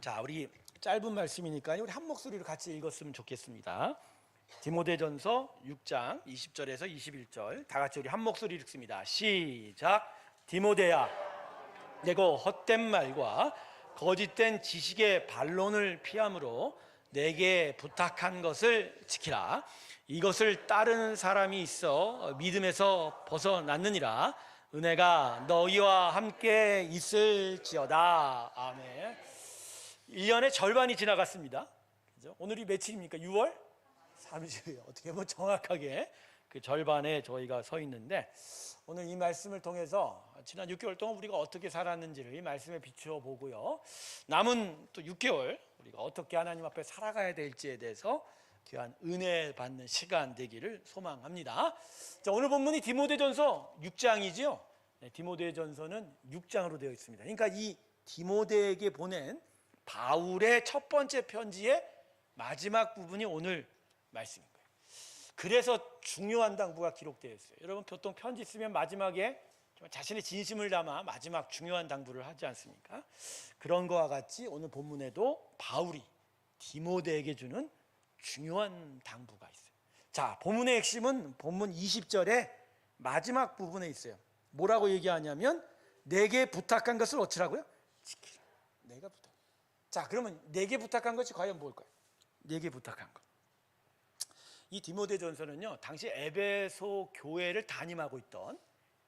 자, 우리 짧은 말씀이니까 우리 한 목소리로 같이 읽었으면 좋겠습니다. 디모데전서 6장 20절에서 21절 다 같이 우리 한 목소리 읽습니다. 시작. 디모데야, 내가 헛된 말과 거짓된 지식의 반론을 피함으로 내게 부탁한 것을 지키라. 이것을 따르는 사람이 있어 믿음에서 벗어났느니라. 은혜가 너희와 함께 있을지어다. 아멘. 1년의 절반이 지나갔습니다. 그죠? 오늘이 며칠입니까? 6월 30일. 어떻게 보면 정확하게 그 절반에 저희가 서 있는데, 오늘 이 말씀을 통해서 지난 6개월 동안 우리가 어떻게 살았는지를 이 말씀에 비추어 보고요, 남은 또 6개월 우리가 어떻게 하나님 앞에 살아가야 될지에 대해서 귀한 은혜 받는 시간 되기를 소망합니다. 자, 오늘 본문이 디모데전서 6장이지요. 네, 디모데전서는 6장으로 되어 있습니다. 그러니까 이 디모데에게 보낸 바울의 첫 번째 편지의 마지막 부분이 오늘 말씀인 거예요. 그래서 중요한 당부가 기록되어 있어요. 여러분, 보통 편지 쓰면 마지막에 자신의 진심을 담아 마지막 중요한 당부를 하지 않습니까? 그런 거와 같이 오늘 본문에도 바울이 디모데에게 주는 중요한 당부가 있어요. 자, 본문의 핵심은 본문 20절의 마지막 부분에 있어요. 뭐라고 얘기하냐면, 내게 부탁한 것을 어찌라고요? 지키라. 내가 부탁. 자, 그러면 내게 부탁한 것이 과연 뭘까요? 내게 부탁한 것. 이 디모데전서는요, 당시 에베소 교회를 담임하고 있던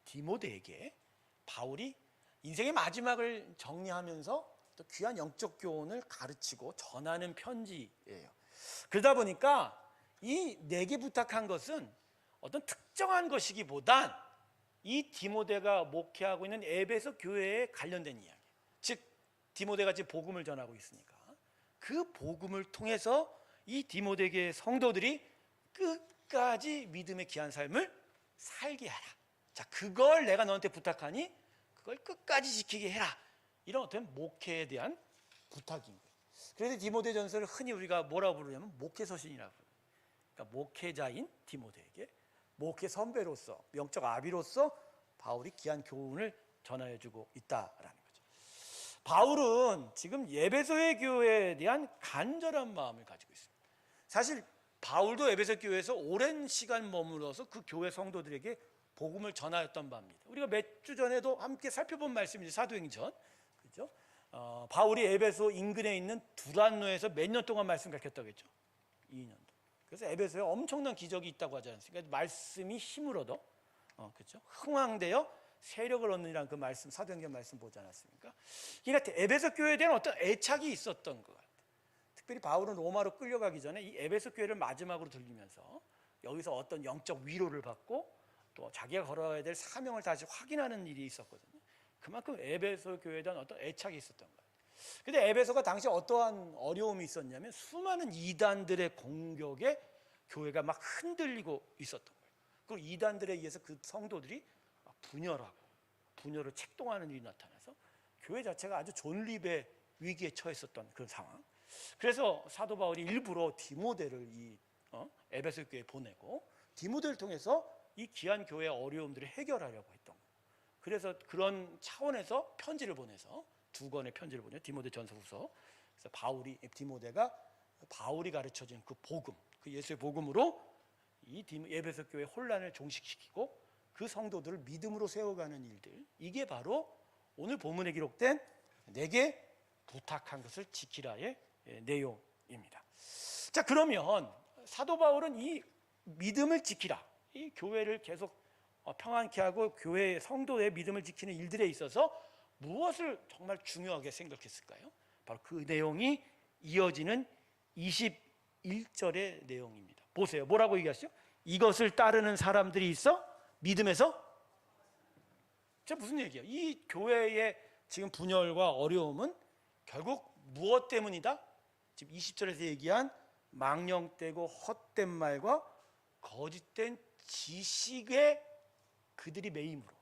디모데에게 바울이 인생의 마지막을 정리하면서 또 귀한 영적 교훈을 가르치고 전하는 편지예요. 그러다 보니까 이 내게 부탁한 것은 어떤 특정한 것이기보단 이 디모데가 목회하고 있는 에베소 교회에 관련된 이야기. 즉, 디모데가 지금 복음을 전하고 있으니까 그 복음을 통해서 이 디모데에게 성도들이 끝까지 믿음의 귀한 삶을 살게 하라. 자, 그걸 내가 너한테 부탁하니 그걸 끝까지 지키게 해라. 이런 어떤 목회에 대한 부탁인 거예요. 그래서 디모데전서를 흔히 우리가 뭐라고 부르냐면 목회서신이라고 부르요. 그러니까 목회자인 디모데에게 목회 선배로서, 영적 아비로서 바울이 귀한 교훈을 전하여주고 있다라는 거죠. 바울은 지금 에베소의 교회에 대한 간절한 마음을 가지고 있습니다. 사실 바울도 에베소 교회에서 오랜 시간 머물러서 그 교회 성도들에게 복음을 전하였던 바입니다. 우리가 몇 주 전에도 함께 살펴본 말씀이죠. 사도행전. 그죠? 바울이 에베소 인근에 있는 두란노에서 몇 년 동안 말씀 가르쳤다고 했죠? 2년. 그래서 에베소에 엄청난 기적이 있다고 하지 않습니까? 말씀이 힘을 얻어, 그렇죠? 흥왕되어 세력을 얻느라는 그 말씀, 사도행전 말씀 보지 않았습니까? 그러니까 에베소 교회에 대한 어떤 애착이 있었던 것 같아요. 특별히 바울은 로마로 끌려가기 전에 이 에베소 교회를 마지막으로 들리면서 여기서 어떤 영적 위로를 받고 또 자기가 걸어야 될 사명을 다시 확인하는 일이 있었거든요. 그만큼 에베소 교회에 대한 어떤 애착이 있었던 거예요. 근데 에베소가 당시 어떠한 어려움이 있었냐면, 수많은 이단들의 공격에 교회가 막 흔들리고 있었던 거예요. 그리고 이단들에 의해서 그 성도들이 분열하고 분열을 책동하는 일이 나타나서 교회 자체가 아주 존립의 위기에 처했었던 그런 상황. 그래서 사도 바울이 일부러 디모데를 이 에베소 교회에 보내고 디모데를 통해서 이 귀한 교회의 어려움들을 해결하려고 했던 거예요. 그래서 그런 차원에서 편지를 보내서 두 권의 편지를 보내요. 디모데 전서후서. 그래서 디모데가 바울이 가르쳐준 그 복음, 그 예수의 복음으로 이 에베소 교회 혼란을 종식시키고 그 성도들을 믿음으로 세워가는 일들, 이게 바로 오늘 본문에 기록된 내게 부탁한 것을 지키라의 내용입니다. 자, 그러면 사도 바울은 이 믿음을 지키라, 이 교회를 계속 평안케 하고 교회 성도의 믿음을 지키는 일들에 있어서 무엇을 정말 중요하게 생각했을까요? 바로 그 내용이 이어지는 21절의 내용입니다. 보세요. 뭐라고 얘기하시죠? 이것을 따르는 사람들이 있어 믿음에서. 자, 무슨 얘기야? 이 교회의 지금 분열과 어려움은 결국 무엇 때문이다? 지금 20절에서 얘기한 망령되고 헛된 말과 거짓된 지식에 그들이 매임으로,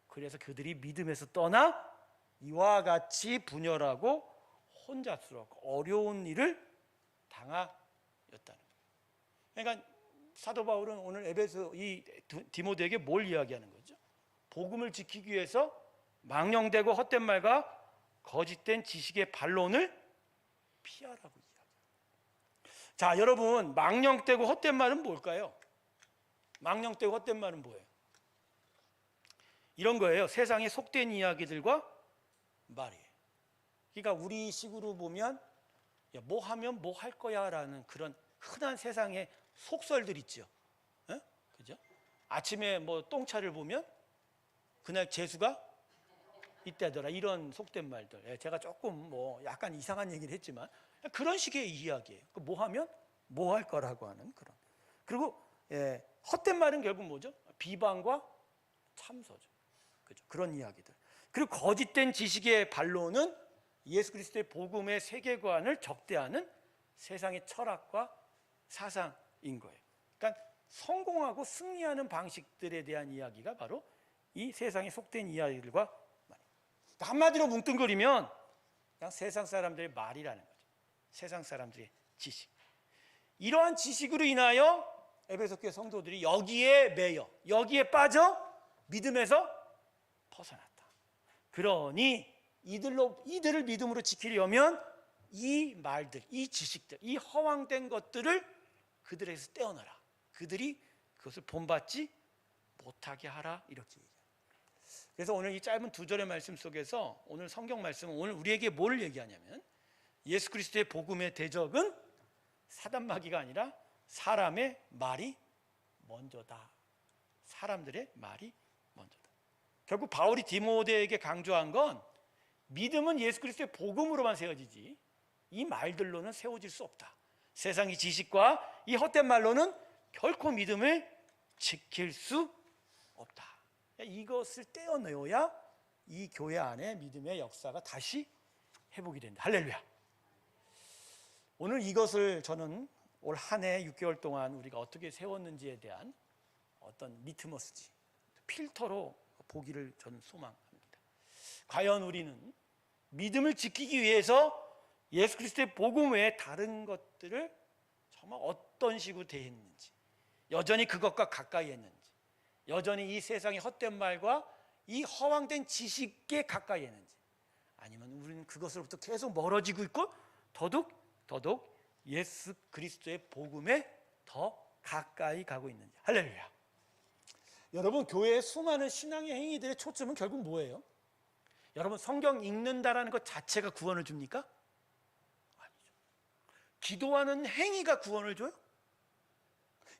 그래서 그들이 믿음에서 떠나 이와 같이 분열하고 혼잡스럽고 어려운 일을 당하였다는 거예요. 그러니까 사도 바울은 오늘 에베소 이 디모데에게 뭘 이야기하는 거죠? 복음을 지키기 위해서 망령되고 헛된 말과 거짓된 지식의 반론을 피하라고 이야기. 자, 여러분, 망령되고 헛된 말은 뭘까요? 망령되고 헛된 말은 뭐예요? 이런 거예요. 세상에 속된 이야기들과 말이에요. 그러니까 우리식으로 보면 야, 뭐 하면 뭐 할 거야 라는 그런 흔한 세상의 속설들 있죠. 에? 그죠? 아침에 뭐 똥차를 보면 그날 재수가 이때더라, 이런 속된 말들. 예, 제가 조금 뭐 약간 이상한 얘기를 했지만 그런 식의 이야기예요. 뭐 하면 뭐 할 거라고 하는 그런. 그리고 헛된 말은 결국 뭐죠? 비방과 참소죠. 그죠? 그런 이야기들. 그리고 거짓된 지식의 반론은 예수 그리스도의 복음의 세계관을 적대하는 세상의 철학과 사상인 거예요. 그러니까 성공하고 승리하는 방식들에 대한 이야기가 바로 이 세상에 속된 이야기들과 말이에요. 그러니까 한마디로 뭉뚱그리면 그냥 세상 사람들의 말이라는 거죠. 세상 사람들의 지식. 이러한 지식으로 인하여 에베소 교회 성도들이 여기에 매여, 여기에 빠져 믿음에서 벗어났다. 그러니 이들을 믿음으로 지키려면 이 말들, 이 지식들, 이 허황된 것들을 그들에게서 떼어내라. 그들이 그것을 본받지 못하게 하라, 이렇게 얘기해요. 그래서 오늘 이 짧은 2절의 말씀 속에서 오늘 성경 말씀은 오늘 우리에게 뭘 얘기하냐면 예수 그리스도의 복음의 대적은 사단마귀가 아니라 사람의 말이 먼저다. 사람들의 말이 먼저다. 결국 바울이 디모데에게 강조한 건 믿음은 예수 그리스도의 복음으로만 세워지지 이 말들로는 세워질 수 없다. 세상의 지식과 이 헛된 말로는 결코 믿음을 지킬 수 없다. 이것을 떼어내어야 이 교회 안에 믿음의 역사가 다시 회복이 된다. 할렐루야. 오늘 이것을 저는 올 한 해 6개월 동안 우리가 어떻게 세웠는지에 대한 어떤 리트머스지, 필터로 보기를 저는 소망합니다. 과연 우리는 믿음을 지키기 위해서 예수 그리스도의 복음 외에 다른 것들을 정말 어떤 식으로 대했는지, 여전히 그것과 가까이 했는지, 여전히 이 세상의 헛된 말과 이 허황된 지식에 가까이 했는지, 아니면 우리는 그것으로부터 계속 멀어지고 있고 더욱 예수 그리스도의 복음에 더 가까이 가고 있는지. 할렐루야. 여러분, 교회의 수많은 신앙의 행위들의 초점은 결국 뭐예요? 여러분, 성경 읽는다라는 것 자체가 구원을 줍니까? 아니죠. 기도하는 행위가 구원을 줘요?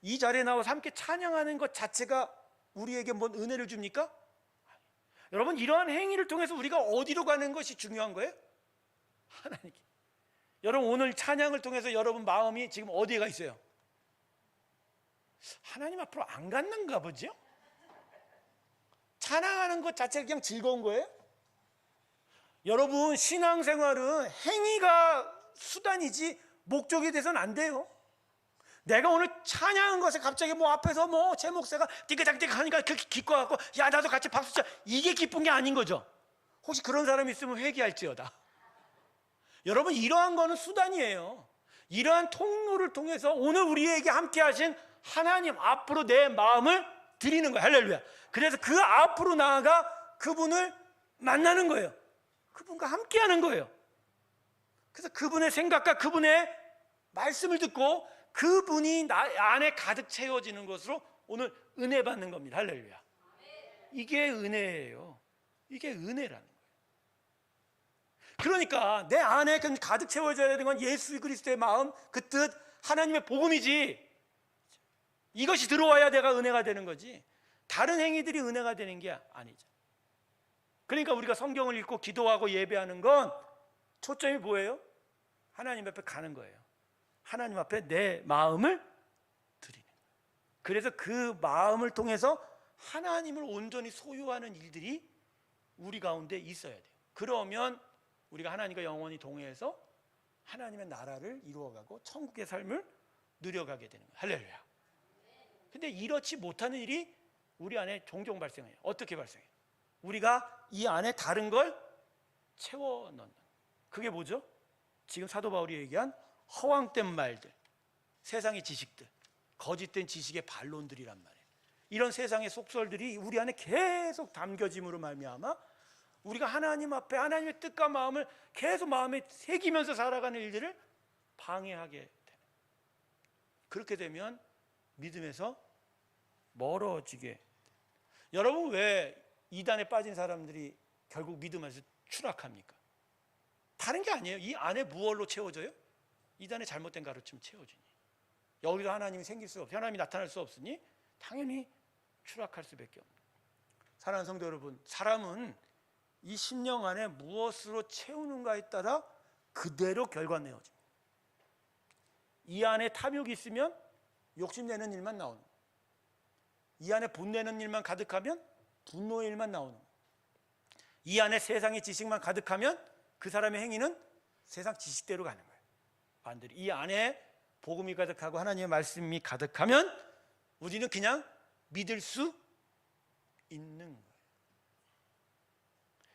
이 자리에 나와서 함께 찬양하는 것 자체가 우리에게 뭔 은혜를 줍니까? 여러분, 이러한 행위를 통해서 우리가 어디로 가는 것이 중요한 거예요? 하나님께. 여러분, 오늘 찬양을 통해서 여러분 마음이 지금 어디에 가 있어요? 하나님 앞으로 안 갔는가 보죠? 찬양하는 것 자체가 그냥 즐거운 거예요? 여러분, 신앙생활은 행위가 수단이지 목적이 돼서는 안 돼요. 내가 오늘 찬양한 것에 갑자기 뭐 앞에서 뭐 제 목사가 띠까닥띠까 하니까 그렇게 기뻐갖고 야 나도 같이 박수 쳐, 이게 기쁜 게 아닌 거죠. 혹시 그런 사람이 있으면 회개할지어다. 여러분, 이러한 거는 수단이에요. 이러한 통로를 통해서 오늘 우리에게 함께 하신 하나님 앞으로 내 마음을 드리는 거예요. 할렐루야. 그래서 그 앞으로 나아가 그분을 만나는 거예요. 그분과 함께 하는 거예요. 그래서 그분의 생각과 그분의 말씀을 듣고 그분이 나 안에 가득 채워지는 것으로 오늘 은혜 받는 겁니다. 할렐루야. 이게 은혜예요. 이게 은혜라는 거예요. 그러니까 내 안에 가득 채워져야 되는 건 예수 그리스도의 마음, 그 뜻, 하나님의 복음이지. 이것이 들어와야 내가 은혜가 되는 거지. 다른 행위들이 은혜가 되는 게 아니죠. 그러니까 우리가 성경을 읽고 기도하고 예배하는 건 초점이 뭐예요? 하나님 앞에 가는 거예요. 하나님 앞에 내 마음을 드리는 거예요. 그래서 그 마음을 통해서 하나님을 온전히 소유하는 일들이 우리 가운데 있어야 돼요. 그러면 우리가 하나님과 영원히 동행해서 하나님의 나라를 이루어가고 천국의 삶을 누려가게 되는 거예요. 할렐루야. 근데 이렇지 못하는 일이 우리 안에 종종 발생해요. 어떻게 발생해요? 우리가 이 안에 다른 걸 채워 넣는. 그게 뭐죠? 지금 사도 바울이 얘기한 허황된 말들, 세상의 지식들, 거짓된 지식의 반론들이란 말이에요. 이런 세상의 속설들이 우리 안에 계속 담겨짐으로 말미암아 우리가 하나님 앞에 하나님의 뜻과 마음을 계속 마음에 새기면서 살아가는 일들을 방해하게 되는. 그렇게 되면 믿음에서 멀어지게. 여러분, 왜 이단에 빠진 사람들이 결국 믿음에서 추락합니까? 다른 게 아니에요. 이 안에 무엇로 채워져요? 이단의 잘못된 가르침 채워지니. 여기도 하나님이 생길 수 없이, 하나님이 나타날 수 없으니 당연히 추락할 수밖에 없는. 사랑하는 성도 여러분, 사람은 이 심령 안에 무엇으로 채우는가에 따라 그대로 결과 내어집니다. 이 안에 탐욕이 있으면 욕심내는 일만 나오는 거예요. 이 안에 분내는 일만 가득하면 분노의 일만 나오는 거예요. 이 안에 세상의 지식만 가득하면 그 사람의 행위는 세상 지식대로 가는 거예요. 반대로 이 안에 복음이 가득하고 하나님의 말씀이 가득하면 우리는 그냥 믿을 수 있는 거예요.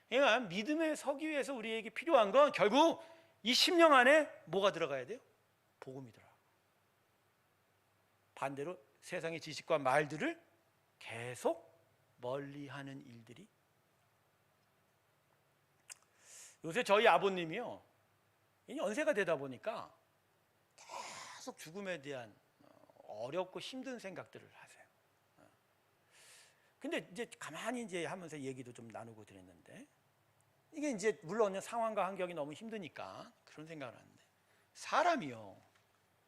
그러니까 믿음에 서기 위해서 우리에게 필요한 건 결국 이 심령 안에 뭐가 들어가야 돼요? 복음이 들어가. 반대로 세상의 지식과 말들을 계속 멀리하는 일들이. 요새 저희 아버님이요, 연세가 되다 보니까 계속 죽음에 대한 어렵고 힘든 생각들을 하세요. 근데 이제 가만히 이제 하면서 얘기도 좀 나누고 그랬는데, 이게 이제 물론 상황과 환경이 너무 힘드니까 그런 생각을 하는데, 사람이요,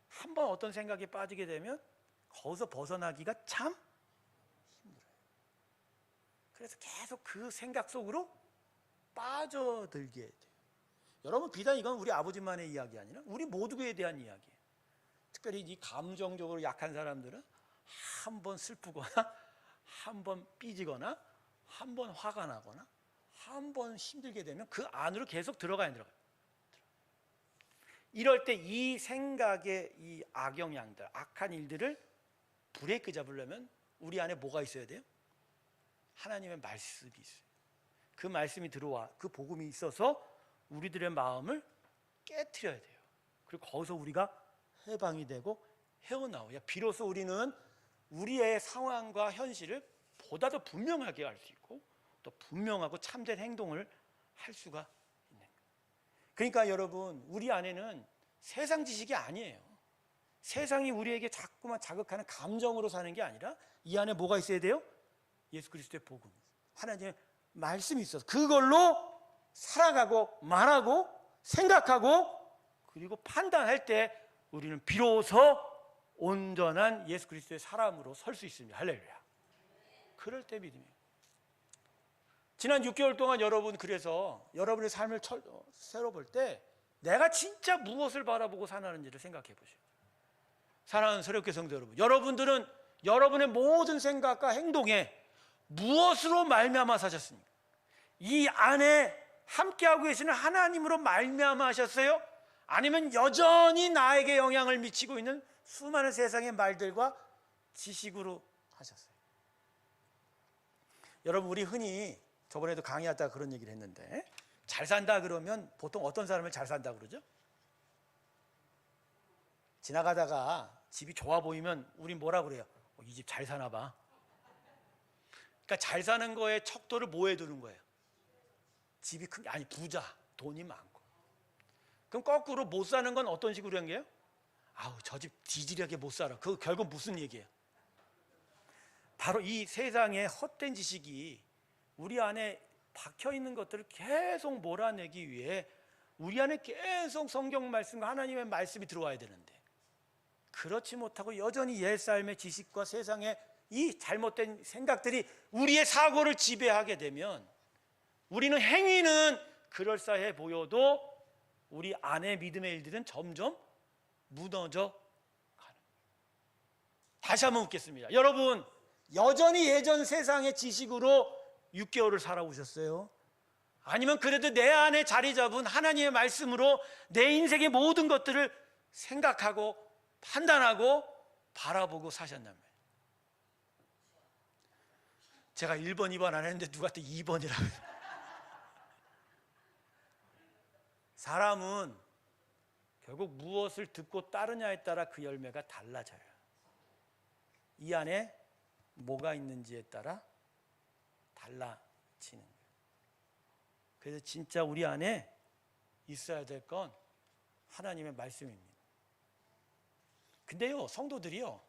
한번 어떤 생각에 빠지게 되면 거기서 벗어나기가 참 힘들어요. 그래서 계속 그 생각 속으로 빠져들게 돼요. 여러분, 비단 이건 우리 아버지만의 이야기 아니라 우리 모두에 대한 이야기예요. 특별히 이 감정적으로 약한 사람들은 한 번 슬프거나 한 번 삐지거나 한 번 화가 나거나 한 번 힘들게 되면 그 안으로 계속 들어가요. 이럴 때 이 생각의 이 악영향들, 악한 일들을 브레이크 잡으려면 우리 안에 뭐가 있어야 돼요? 하나님의 말씀이 있어요. 그 말씀이 들어와, 그 복음이 있어서 우리들의 마음을 깨트려야 돼요. 그리고 거기서 우리가 해방이 되고 헤어나와야 비로소 우리는 우리의 상황과 현실을 보다 더 분명하게 알 수 있고 또 분명하고 참된 행동을 할 수가 있는 거예요. 그러니까 여러분, 우리 안에는 세상 지식이 아니에요. 세상이 우리에게 자꾸만 자극하는 감정으로 사는 게 아니라 이 안에 뭐가 있어야 돼요? 예수 그리스도의 복음, 하나님의 말씀이 있어서 그걸로 살아가고 말하고 생각하고 그리고 판단할 때 우리는 비로소 온전한 예수 그리스도의 사람으로 설 수 있습니다. 할렐루야. 그럴 때 믿음이에요. 지난 6개월 동안 여러분, 그래서 여러분의 삶을 새로 볼 때 내가 진짜 무엇을 바라보고 사는지를 생각해 보시오. 사랑하는 새롭게 성도 여러분, 여러분들은 여러분의 모든 생각과 행동에 무엇으로 말미암아 사셨습니까? 이 안에 함께하고 계시는 하나님으로 말미암아 하셨어요? 아니면 여전히 나에게 영향을 미치고 있는 수많은 세상의 말들과 지식으로 하셨어요? 여러분, 우리 흔히 저번에도 강의하다가 그런 얘기를 했는데, 잘 산다 그러면 보통 어떤 사람을 잘 산다 그러죠? 지나가다가 집이 좋아 보이면 우린 뭐라 그래요? 이 집 잘 사나 봐. 그러니까 잘 사는 거에 척도를 뭐에 두는 거예요? 집이 큰 게 아니, 부자, 돈이 많고. 그럼 거꾸로 못 사는 건 어떤 식으로 한 거예요? 아우, 저 집 지질하게 못 살아. 그거 결국 무슨 얘기예요? 바로 이 세상의 헛된 지식이 우리 안에 박혀 있는 것들을 계속 몰아내기 위해 우리 안에 계속 성경 말씀과 하나님의 말씀이 들어와야 되는데, 그렇지 못하고 여전히 옛 삶의 지식과 세상의 이 잘못된 생각들이 우리의 사고를 지배하게 되면 우리는 행위는 그럴싸해 보여도 우리 안의 믿음의 일들은 점점 무너져 가는 거예요. 다시 한번 묻겠습니다. 여러분, 여전히 예전 세상의 지식으로 6개월을 살아오셨어요? 아니면 그래도 내 안에 자리 잡은 하나님의 말씀으로 내 인생의 모든 것들을 생각하고 판단하고 바라보고 사셨냐면, 제가 1번, 2번 안 했는데 누가 또 2번이라고 해요. 사람은 결국 무엇을 듣고 따르냐에 따라 그 열매가 달라져요. 이 안에 뭐가 있는지에 따라 달라지는 거예요. 그래서 진짜 우리 안에 있어야 될 건 하나님의 말씀입니다. 근데요, 성도들이요,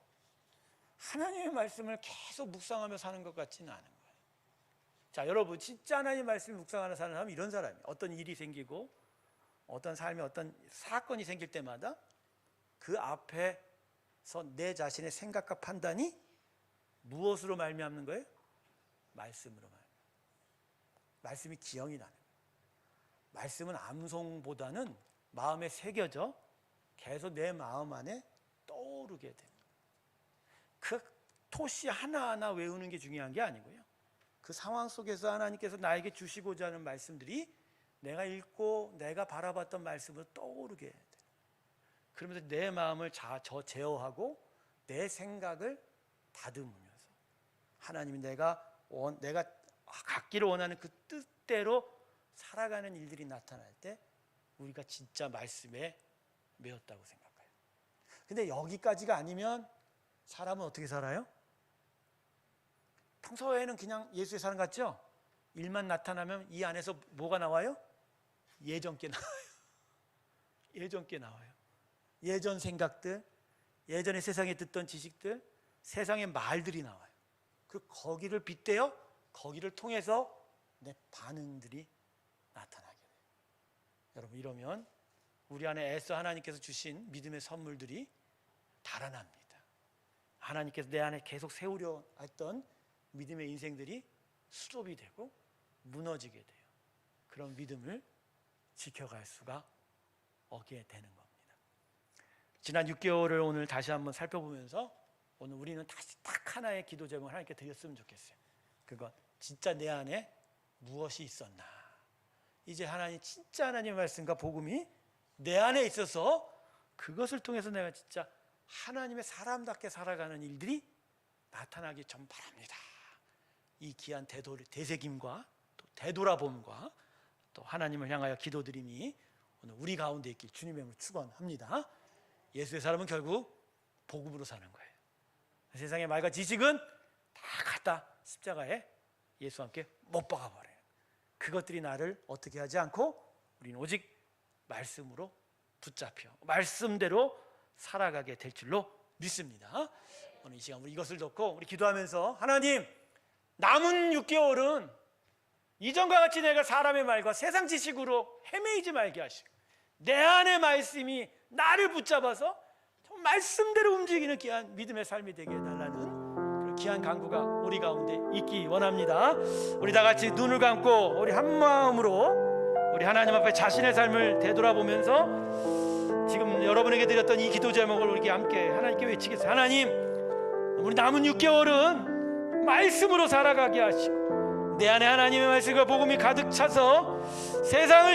하나님의 말씀을 계속 묵상하며 사는 것 같지는 않은 거예요. 자, 여러분, 진짜 하나님의 말씀을 묵상하는 사람은 이런 사람이에요. 어떤 일이 생기고 어떤 삶에 어떤 사건이 생길 때마다 그 앞에서 내 자신의 생각과 판단이 무엇으로 말미암는 거예요? 말씀으로 말미암는 거예요. 말씀이 기억이 나는 거예요. 말씀은 암송보다는 마음에 새겨져 계속 내 마음 안에 떠오르게 됩니다. 그 토시 하나하나 외우는 게 중요한 게 아니고요, 그 상황 속에서 하나님께서 나에게 주시고자 하는 말씀들이 내가 읽고 내가 바라봤던 말씀으로 떠오르게 돼요. 그러면서 내 마음을 제어하고 내 생각을 다듬으면서 하나님이 내가 갖기를 원하는 그 뜻대로 살아가는 일들이 나타날 때 우리가 진짜 말씀에 매였다고 생각해요. 근데 여기까지가 아니면 사람은 어떻게 살아요? 평소에는 그냥 예수의 사람 같죠? 일만 나타나면 이 안에서 뭐가 나와요? 예전께 나와요. 예전께 나와요. 예전 생각들, 예전에 세상에 듣던 지식들, 세상의 말들이 나와요. 그리고 거기를 빗대어 거기를 통해서 내 반응들이 나타나게 돼요. 여러분, 이러면 우리 안에 애써 하나님께서 주신 믿음의 선물들이 달아납니다. 하나님께서 내 안에 계속 세우려 했던 믿음의 인생들이 수롭이 되고 무너지게 돼요. 그런 믿음을 지켜갈 수가 없게 되는 겁니다. 지난 6개월을 오늘 다시 한번 살펴보면서 오늘 우리는 다시 딱 하나의 기도 제목을 하나님께 드렸으면 좋겠어요. 그건 진짜 내 안에 무엇이 있었나. 이제 하나님, 진짜 하나님의 말씀과 복음이 내 안에 있어서 그것을 통해서 내가 진짜 하나님의 사람답게 살아가는 일들이 나타나기 전 바랍니다. 이 귀한 되새김과 또 되돌아봄과 또 하나님을 향하여 기도드림이 오늘 우리 가운데 있길 주님의 이름으로 축원합니다. 예수의 사람은 결국 복음으로 사는 거예요. 세상의 말과 지식은 다 갖다 십자가에 예수와 함께 못 박아버려요. 그것들이 나를 어떻게 하지 않고 우리는 오직 말씀으로 붙잡혀 말씀대로 살아가게 될 줄로 믿습니다. 오늘 이 시간 우리 이것을 놓고 우리 기도하면서, 하나님, 남은 6개월은 이전과 같이 내가 사람의 말과 세상 지식으로 헤매이지 말게 하시고 내 안의 말씀이 나를 붙잡아서 말씀대로 움직이는 귀한 믿음의 삶이 되게 해달라는 그런 귀한 간구가 우리 가운데 있기 원합니다. 우리 다 같이 눈을 감고 우리 한 마음으로 우리 하나님 앞에 자신의 삶을 되돌아보면서 지금 여러분에게 드렸던 이 기도 제목을 우리 함께 하나님께 외치겠어요. 하나님, 우리 남은 6개월은 말씀으로 살아가게 하시고 내 안에 하나님의 말씀과 복음이 가득 차서 세상을